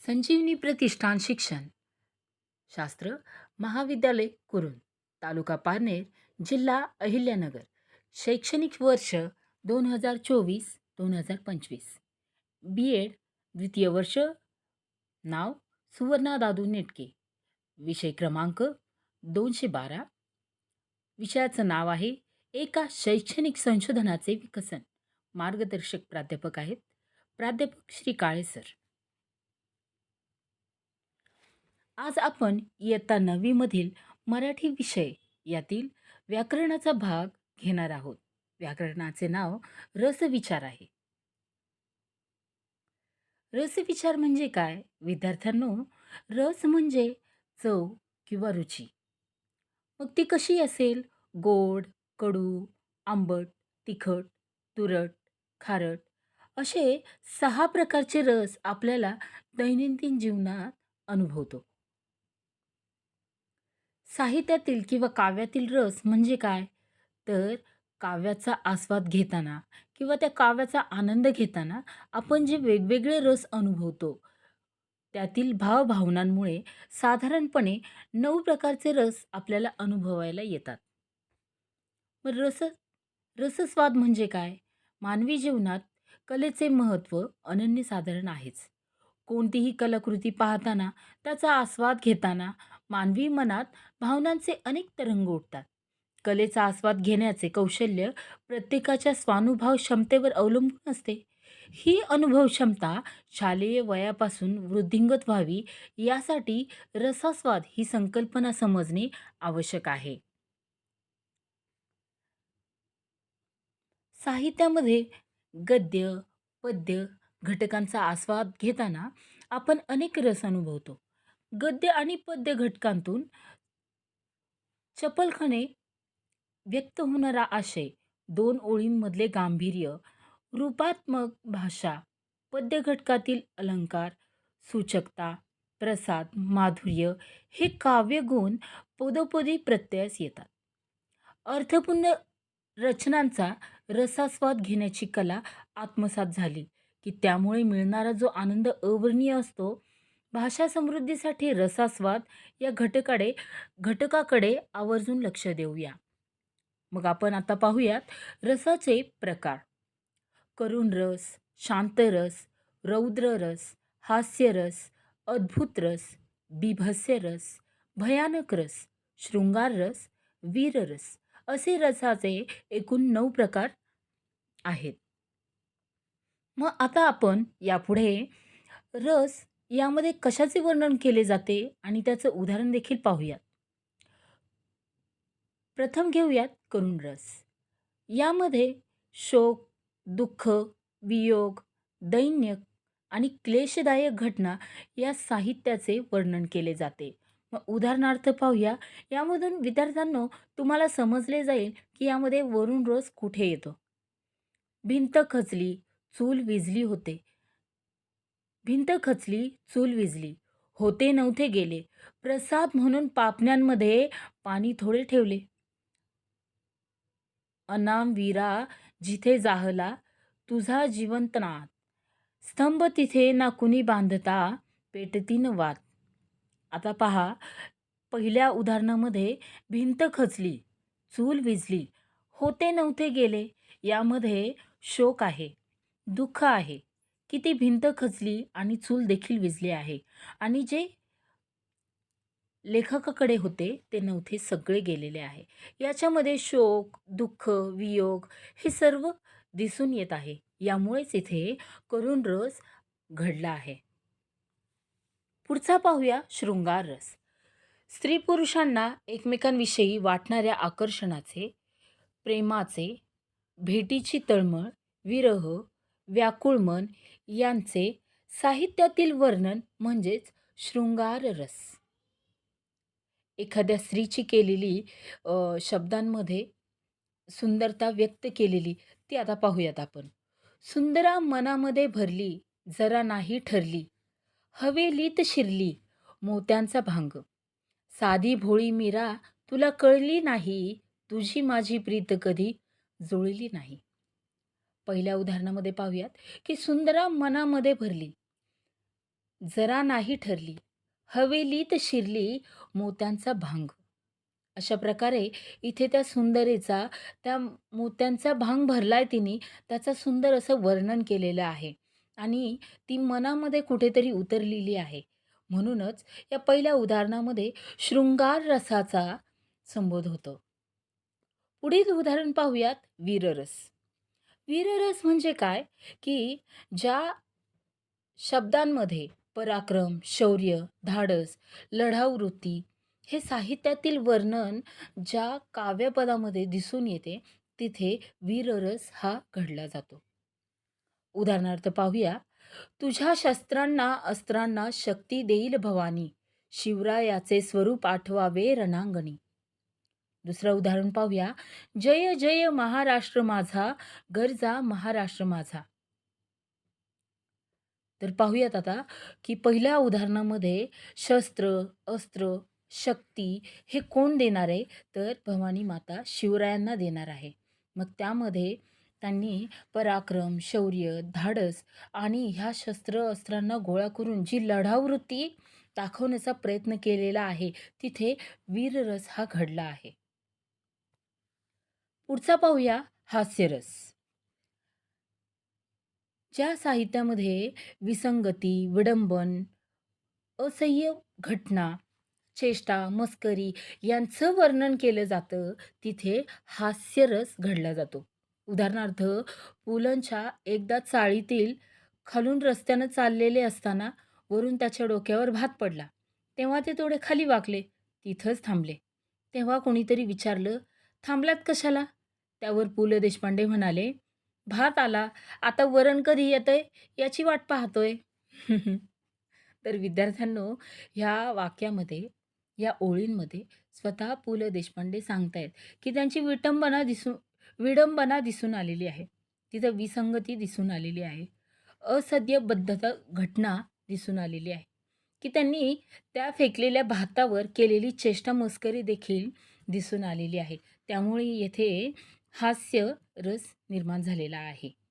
संजीवनी प्रतिष्ठान शिक्षण शास्त्र महाविद्यालय कुरुन तालुका पारनेर जिल्हा अहिल्यानगर शैक्षणिक वर्ष 2024-2025 बी एड द्वितीय वर्ष नाव सुवर्णा दादू नेटके विषय क्रमांक 212 विषयाचं नाव आहे एका शैक्षणिक संशोधनाचे विकसन मार्गदर्शक प्राध्यापक आहेत प्राध्यापक श्री काळे सर. आज आपण इयत्ता 9वी मधील मराठी विषय यातील व्याकरणाचा भाग घेणार आहोत. व्याकरणाचे नाव रसविचार आहे. रसविचार म्हणजे काय विद्यार्थ्यांनो? रस म्हणजे चव किंवा रुची. मग ती कशी असेल? गोड, कडू, आंबट, तिखट, तुरट, खारट असे 6 प्रकारचे रस आपल्याला दैनंदिन जीवनात अनुभवतो. साहित्यातील किंवा काव्यातील रस म्हणजे काय? तर काव्याचा आस्वाद घेताना किंवा त्या काव्याचा आनंद घेताना आपण जे वेगवेगळे रस अनुभवतो, त्यातील भावभावनांमुळे साधारणपणे 9 प्रकारचे रस आपल्याला अनुभवायला येतात. मग रसस्वाद म्हणजे काय? मानवी जीवनात कलेचे महत्त्व अनन्यसाधारण आहेच. कोणतीही कलाकृती पाहताना, त्याचा आस्वाद घेताना मानवी मनात भावनांचे अनेक तरंग उठतात. कलेचा आस्वाद घेण्याचे कौशल्य प्रत्येकाच्या स्वानुभव क्षमतेवर अवलंबून असते. ही अनुभव क्षमता शालेय वयापासून वृद्धिंगत व्हावी यासाठी रसास्वाद ही संकल्पना समजणे आवश्यक आहे. साहित्यामध्ये गद्य, पद्य घटकांचा आस्वाद घेताना आपण अनेक रस अनुभवतो. गद्य आणि पद्य घटकांतून चपलखने व्यक्त होणारा आशय, 2 ओळींमधले गांभीर्य, रूपात्मक भाषा, पद्य घटकातील अलंकार, सूचकता, प्रसाद, माधुर्य हे काव्यगुण पदोपदी प्रत्ययास येतात. अर्थपूर्ण रचनांचा रसास्वाद घेण्याची कला आत्मसात झाली की त्यामुळे मिळणारा जो आनंद अवर्णनीय असतो. भाषा समृद्धीसाठी रसास्वाद या घटकाकडे आवर्जून लक्ष देऊया. मग आपण आता पाहूयात रसाचे प्रकार. करुण रस, शांत रस, रौद्र रस, हास्य रस, अद्भुत रस, बीभत्स्य रस, भयानक रस, शृंगार रस, वीर रस असे रसाचे एकूण 9 प्रकार आहेत. मग आता आपण यापुढे रस यामध्ये कशाचे वर्णन केले जाते आणि त्याचं उदाहरण देखील पाहूयात. प्रथम घेऊयात करुण रस. यामध्ये शोक, दुःख, वियोग, दैन्य आणि क्लेशदायक घटना या साहित्याचे वर्णन केले जाते. मग उदाहरणार्थ पाहूया. यामधून विद्यार्थ्यांनो तुम्हाला समजले जाईल की यामध्ये वरुण रस कुठे येतो. भिंत खचली, चूल विझली होते. भिंत खचली, चूल विझली. होते नव्हते गेले. प्रसाद म्हणून पापण्यांमध्ये पाणी थोडे ठेवले. अनामवीरा जिथे जाहला तुझा जिवंतनाद. स्तंभ तिथे ना कुणी बांधता पेटतीन वात. आता पहा, पहिल्या उदाहरणामध्ये भिंत खचली, चूल विझली, होते नव्हते गेले यामध्ये शोक आहे, दुःख आहे की ती भिंत खचली आणि चूल देखील विझली आहे आणि जे लेखकाकडे होते ते नव्हते, सगळे गेलेले आहे. याच्यामध्ये शोक, दुःख, वियोग हे सर्व दिसून येत आहे. यामुळेच इथे करुण रस घडला आहे. पुढचा पाहूया शृंगार रस. स्त्री पुरुषांना एकमेकांविषयी वाटणाऱ्या आकर्षणाचे, प्रेमाचे, भेटीची तळमळ, विरह, व्याकुळ मन यांचे साहित्यातील वर्णन म्हणजेच शृंगार रस. एखाद्या स्त्रीची केलेली शब्दांमध्ये सुंदरता व्यक्त केलेली ती आता पाहूयात आपण. सुंदरा मनामध्ये भरली, जरा नाही ठरली, हवेलीत शिरली मोत्यांचा भांग. साधी भोळी मीरा तुला कळली नाही, तुझी माझी प्रीत कधी जुळली नाही. पहिल्या उदाहरणामध्ये पाहूयात की सुंदरा मनामध्ये भरली. जरा नाही ठरली, हवेलीत शिरली मोत्यांचा भांग. अशा प्रकारे इथे त्या सुंदरीचा त्या मोत्यांचा भांग भरलाय तिने, त्याचं सुंदर असं वर्णन केलेलं आहे आणि ती मनामध्ये कुठेतरी उतरलेली आहे. म्हणूनच या पहिल्या उदाहरणामध्ये शृंगार रसाचा संबोध होतो. पुढील उदाहरण पाहूयात वीररस. वीररस म्हणजे काय, की ज्या शब्दांमध्ये पराक्रम, शौर्य, धाडस, लढाऊ वृत्ती हे साहित्यातील वर्णन ज्या काव्यपदामध्ये दिसून येते, तिथे वीररस हा घडला जातो. उदाहरणार्थ पाहूया, तुझ्या शस्त्रांना अस्त्रांना शक्ती देईल भवानी, शिवरायाचे स्वरूप आठवावे रणांगणी. दुसरं उदाहरण पाहूया, जय जय महाराष्ट्र माझा, गर्जा महाराष्ट्र माझा. तर पाहूयात आता, की पहिल्या उदाहरणामध्ये शस्त्र, अस्त्र, शक्ती हे कोण देणार आहे? तर भवानी माता शिवरायांना देणार आहे. मग त्यामध्ये त्यांनी पराक्रम, शौर्य, धाडस आणि ह्या शस्त्र-अस्त्रांना गोळा करून जी लढावृत्ती दाखवण्याचा प्रयत्न केलेला आहे, तिथे वीररस हा घडला आहे. पुढचा पाहूया हास्यरस. ज्या साहित्यामध्ये विसंगती, विडंबन, असह्य घटना, चेष्टा, मस्करी यांचं वर्णन केलं जातं, तिथे हास्यरस घडला जातो. उदाहरणार्थ, पुलंच्या एकदा चाळीतील खालून रस्त्यानं चाललेले असताना वरून त्याच्या डोक्यावर भात पडला. तेव्हा ते थोडे खाली वाकले, तिथंच थांबले. तेव्हा कोणीतरी विचारलं, "थांबलात कशाला?" त्यावर पु ल देशपांडे म्हणाले, "भात आला, आता वरण कधी येतंय याची वाट पाहतोय." तर विद्यार्थ्यांनो, ह्या वाक्यामध्ये, या ओळींमध्ये स्वतः पु ल देशपांडे सांगतायत, की त्यांची विडंबना दिसून आलेली आहे. तिथं विसंगती दिसून आलेली आहे. असध्यबद्धता घटना दिसून आलेली आहे, की त्यांनी त्या फेकलेल्या भातावर केलेली चेष्टा मस्करी देखील दिसून आलेली आहे. त्यामुळे येथे हास्य रस निर्माण झालेला आहे.